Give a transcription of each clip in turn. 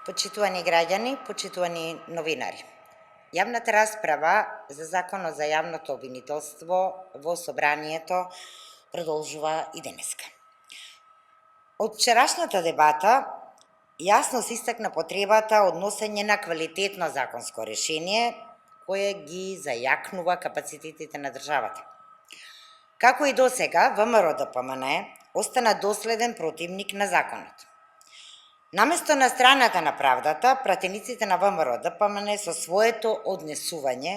Почитувани граѓани, почитувани новинари. Јавната расправа за Законот за јавното обвинителство во Собранието продолжува и денеска. Од вчерашната дебата јасно се истакна потребата од носење на квалитетно законско решение кое ги зајакнува капацитетите на државата. Како и досега, ВМРО-ДПМН остана доследен противник на законот. Наместо на страната на правдата, пратениците на ВМРО-ДПМН со своето однесување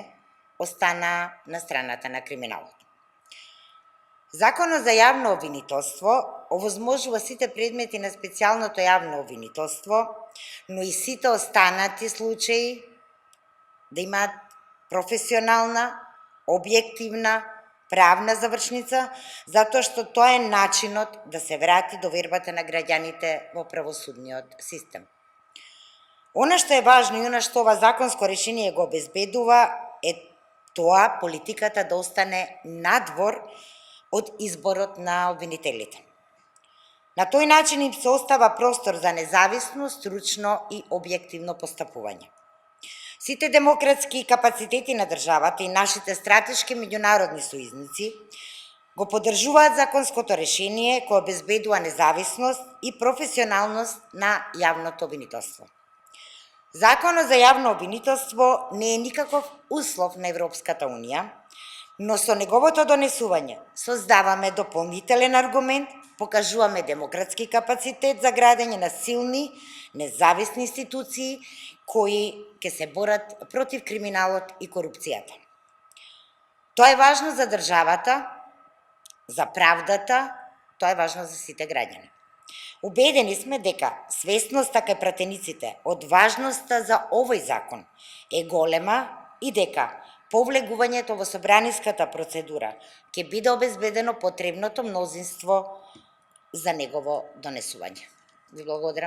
остана на страната на криминалот. Законот за јавно обвинителство овозможува сите предмети на специјалното јавно обвинителство, но и сите останати случаи да имаат професионална, објективна, правна завршница, затоа што тоа е начинот да се врати довербата на граѓаните во правосудниот систем. Она што е важно и она што ова законско решение го обезбедува е тоа политиката да остане надвор од изборот на обвинителите. На тој начин им се остава простор за независно, стручно и објективно постапување. Сите демократски капацитети на државата и нашите стратешки меѓународни сојузници го поддржуваат законското решение кое обезбедува независност и професионалност на јавното обвинителство. Законот за јавно обвинителство не е никаков услов на Европската Унија, но со неговото донесување создаваме дополнителен аргумент, покажуваме демократски капацитет за градење на силни, независни институции кои ќе се борат против криминалот и корупцијата. Тоа е важно за државата, за правдата, тоа е важно за сите граѓани. Убедени сме дека свесноста кај пратениците од важноста за овој закон е голема и дека по влегувањето во собраниската процедура ќе биде обезбедено потребното мнозинство за негово донесување. Ви благодарам.